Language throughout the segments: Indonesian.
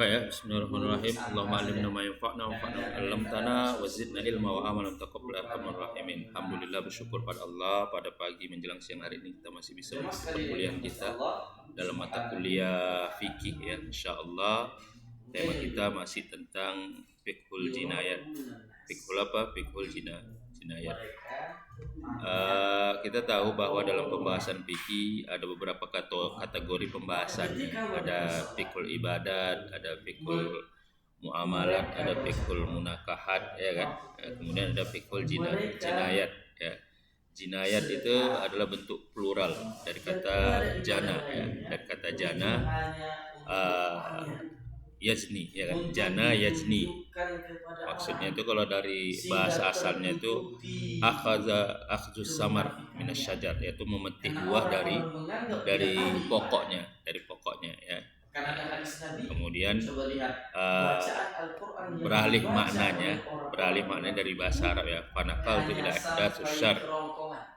Baik ya, bismillahirrahmanirrahim. Allahumma alimna ma yanfa'na wanfa'na bima 'allamtana wa zidna ilma wa amalan taqabbal ya arhamar rahimin. Alhamdulillah, bersyukur pada Allah, pada pagi menjelang siang hari ini kita masih bisa mengikuti perkuliahan kita dalam mata kuliah fikih ya, insyaallah. Tema kita masih tentang fiqhul jinayat. Fiqhul apa? Fiqhul jinayat. Kita tahu bahwa dalam pembahasan fikih ada beberapa kategori pembahasannya. Ada fiqhul ibadat, ada fiqhul muamalat, ada fiqhul munakahat, ya kan. Kemudian ada fiqhul jinayat, ya. Jinayat itu adalah bentuk plural dari kata jana, ya. Dari kata jana, yazni, ya kan, jana yazni. Maksudnya itu kalau dari bahasa asalnya itu akhdzus samar minasyajar, yaitu memetik buah dari pokoknya, ya. Kemudian beralih makna dari bahasa Arab, ya, fanaqal itu ila ihdatsus syarr,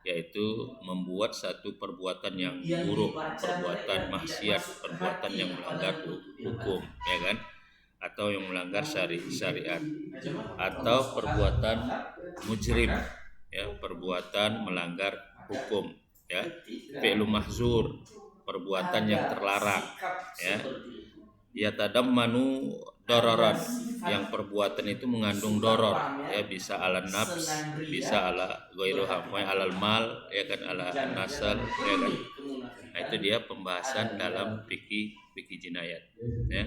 yaitu membuat satu perbuatan yang buruk, perbuatan maksiat, perbuatan yang melanggar hukum, ya kan, atau yang melanggar syariat, atau perbuatan mujrim, ya, perbuatan melanggar hukum, ya. Fi'lu mahzur, perbuatan yang terlarang, ya. Yatadammanu dororan, yang perbuatan itu mengandung doror, ya, bisa ala nafs, bisa ala ghairuha, alal mal, ya kan, ala nasal, ya kan. Nah, itu dia pembahasan dalam fikih jinayat, ya.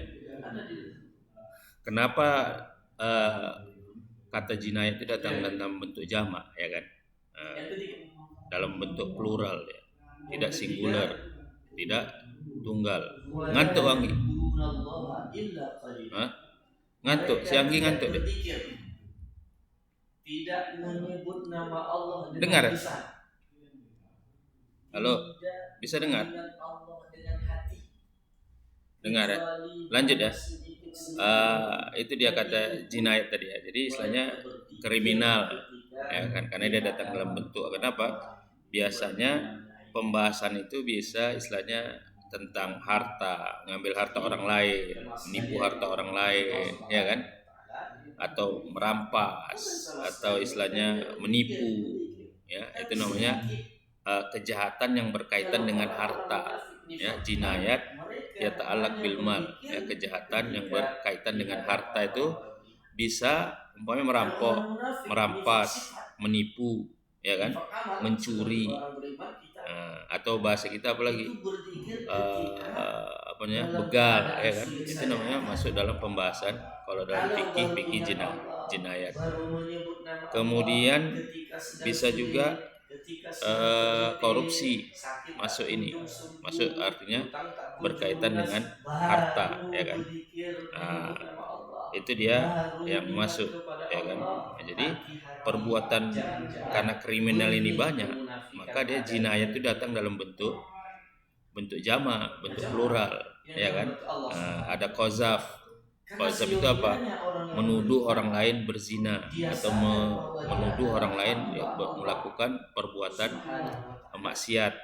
Kenapa kata jinayat itu datang dalam bentuk jamak, ya kan, dalam bentuk plural, ya, tidak singular, tidak tunggal. Ngantuk Anggi? Ngantuk, si Anggi ngantuk deh. Tidak menyebut nama Allah dengan dengar? Halo, bisa dengar? Dengar ya? Lanjut ya. Itu dia kata jinayat tadi, ya. Jadi istilahnya kriminal, ya kan, karena dia datang dalam bentuk. Kenapa? Biasanya pembahasan itu bisa istilahnya tentang harta, ngambil harta orang lain, menipu harta orang lain, ya kan, atau merampas, atau istilahnya menipu, ya, itu namanya kejahatan yang berkaitan dengan harta, ya. Jinayat ya ta'allaq bil mal, ya, kejahatan yang berkaitan dengan harta itu bisa umpamanya merampas, menipu, ya kan, mencuri, atau bahasa kita apalagi begal, ya kan, itu namanya masuk dalam pembahasan kalau dalam fikih jinayat. Kemudian bisa juga korupsi masuk artinya berkaitan dengan harta, ya kan. Itu dia yang masuk, ya kan. Jadi perbuatan karena kriminal ini banyak, maka dia jinayat itu datang dalam bentuk jamak, bentuk plural, ya kan. Ada qazaf itu apa? Menuduh orang lain berzina atau menuduh orang lain, ya, melakukan perbuatan maksiat,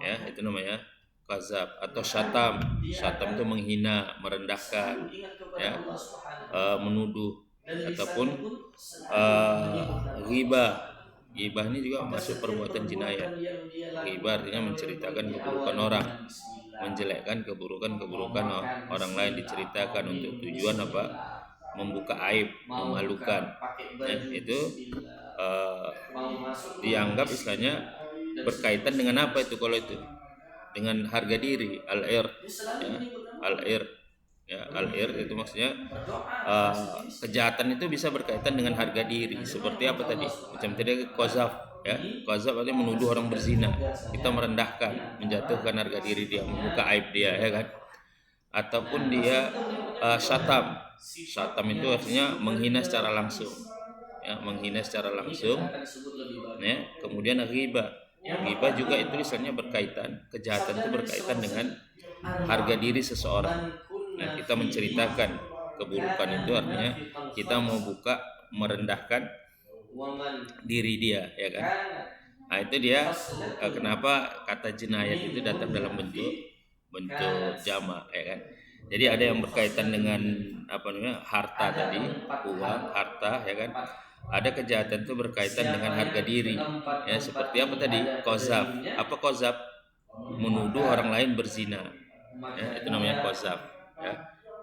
ya, itu namanya qazaf. Atau syatam itu menghina, merendahkan, ya, menuduh. Ataupun ghibah ini juga masuk perbuatan jinayat. Ghibah artinya menceritakan keburukan orang, menjelekkan keburukan orang lain, diceritakan untuk tujuan apa? Membuka aib, memalukan, ya, itu dianggap istilahnya berkaitan dengan apa itu? Kalau itu dengan harga diri, al-ir, ya, al-ir itu maksudnya kejahatan itu bisa berkaitan dengan harga diri. Seperti apa tadi? Macam tadi qazaf, ya. Qazaf artinya menuduh orang berzina, kita merendahkan, menjatuhkan harga diri dia, membuka aib dia, ya kan. Ataupun dia syatam itu artinya menghina secara langsung, ya, ya. Kemudian ghibah juga itu misalnya kejahatan itu berkaitan dengan harga diri seseorang. Nah, kita menceritakan keburukan itu artinya kita mau merendahkan diri dia, ya kan. Nah, itu dia kenapa kata jinayat itu datang dalam bentuk jamak, ya kan. Jadi ada yang berkaitan dengan harta tadi, uang, harta, ya kan. Ada kejahatan itu berkaitan dengan harga diri, ya seperti apa tadi? Qazaf. Apa qazaf? Menuduh orang lain berzina. Ya, itu namanya qazaf, ya.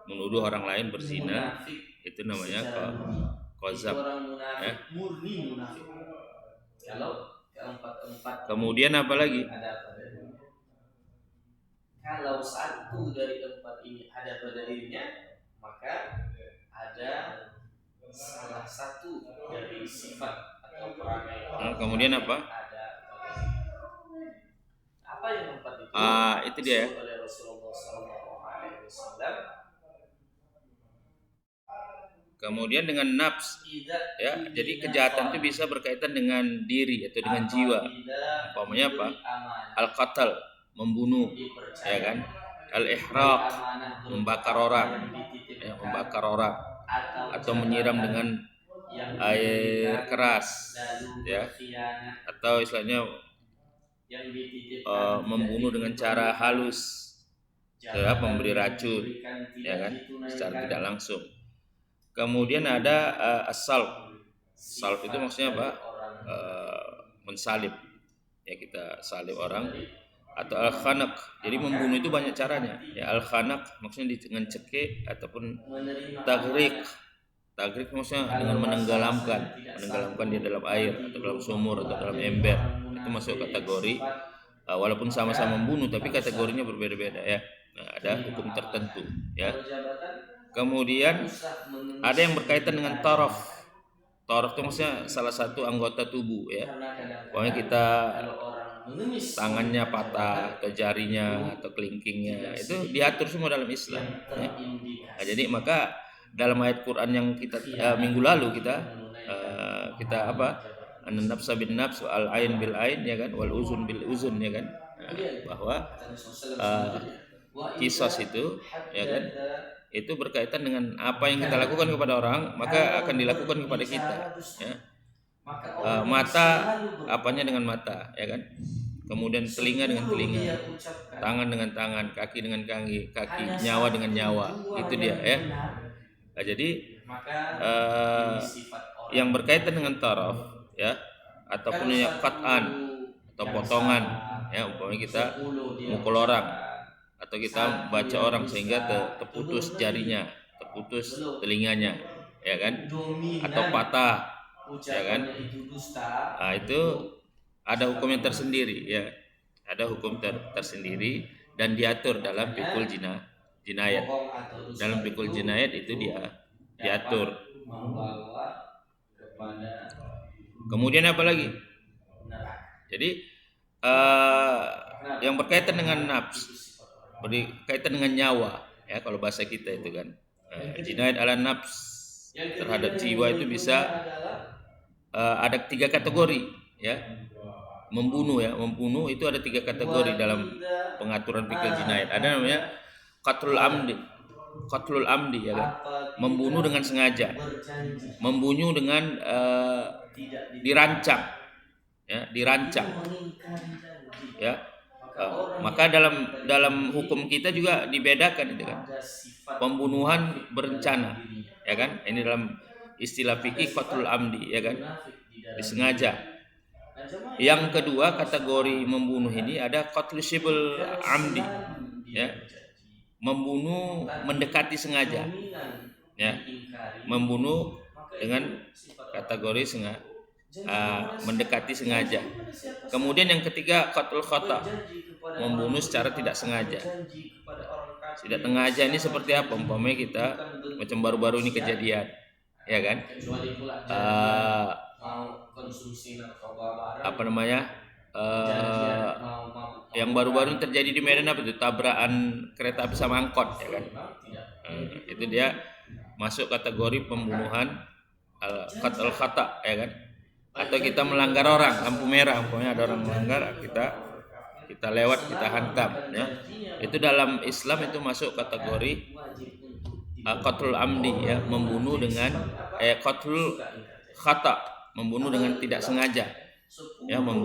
Menuduh orang lain berzina itu namanya qazaf, ya. Kemudian apa lagi? Kalau satu dari keempat ini ada pada dirinya, maka ada salah satu dari sifat atau perangai. Kemudian apa? Apa yang keempat itu? Itu dia. Oleh Rasulullah SAW. Kemudian dengan nafs, ya. Jadi kejahatan itu bisa berkaitan dengan diri atau dengan jiwa. Umpamanya apa? Al-qatal, membunuh, ya kan? Al-ihraq, membakar orang, ya, membakar orang, atau menyiram dengan air keras, ya, atau istilahnya membunuh dengan cara halus, ya, memberi racun, ya kan, secara tidak langsung. Kemudian ada as-salb. Salb itu maksudnya apa? Mensalib, ya, kita salib orang. Atau al-khanaq, jadi membunuh itu banyak caranya, ya. Al-khanaq maksudnya dengan cekik ataupun tagrik. Tagrik maksudnya dengan menenggelamkan dia dalam air atau dalam sumur atau dalam ember. Itu masuk kategori walaupun sama-sama membunuh tapi kategorinya berbeda-beda, ya. Nah, ada hukum tertentu, ya. Kemudian ada yang berkaitan dengan taraf. Taraf itu maksudnya salah satu anggota tubuh, ya. Pokoknya kita tangannya patah atau jarinya atau kelingkingnya itu diatur semua dalam Islam, ya. Nah, jadi maka dalam ayat Quran yang kita minggu lalu kita an-nafsa bin nafs, al ain bil ain, ya kan, wal uzun bil uzun, ya kan. Bahwa kisos itu, ya kan, itu berkaitan dengan apa yang kita lakukan kepada orang maka akan dilakukan kepada kita, ya. Mata apanya dengan mata, ya kan. Kemudian telinga dengan telinga, tangan dengan tangan, kaki dengan kaki, nyawa dengan nyawa. Itu dia, ya. Nah, jadi yang berkaitan dengan taraf, ya, ataupun yang qat'an atau potongan, ya, umpamanya kita mukul orang atau kita baca orang sehingga terputus jarinya, terputus telinganya, ya kan, atau patah, ya kan. Nah, itu ada hukumnya tersendiri, ya. Ada hukum tersendiri dan diatur dalam fikul jinayat. Dalam fikul jinayat itu dia diatur. Kemudian apa lagi? Jadi yang berkaitan dengan nafs, berkaitan dengan nyawa, ya, kalau bahasa kita itu kan. Jinayat ala nafs, terhadap jiwa itu bisa ada 3 kategori, ya. Membunuh itu ada 3 kategori dalam pengaturan fikih jinayat. Ada namanya qatlul amdi, ya kan? Membunuh dengan sengaja. Membunuh dengan dirancang, ya, ya. Maka dalam hukum kita juga dibedakan itu kan. Pembunuhan berencana, ya kan? Ini dalam istilah fikih qatlul amdi, ya kan? Disengaja. Yang kedua kategori membunuh ini ada qatlu shibul amdi, ya. Membunuh mendekati sengaja, ya. Membunuh dengan kategori mendekati sengaja. Kemudian yang ketiga qatlul khata, membunuh secara tidak sengaja. Tidak sengaja ini seperti apa? Umpamanya kita macam baru-baru ini kejadian, ya kan? Yang baru-baru terjadi di Medan apa itu? Tabrakan kereta api sama angkot, ya kan? Itu dia masuk kategori pembunuhan qatl khata, ya kan? Atau kita melanggar orang, lampu merah, pokoknya ada orang melanggar, kita lewat, kita hantam, ya. Itu dalam Islam itu masuk kategori qatlul amdi, ya, membunuh dengan qatlul khata, membunuh dengan tidak sengaja, ya,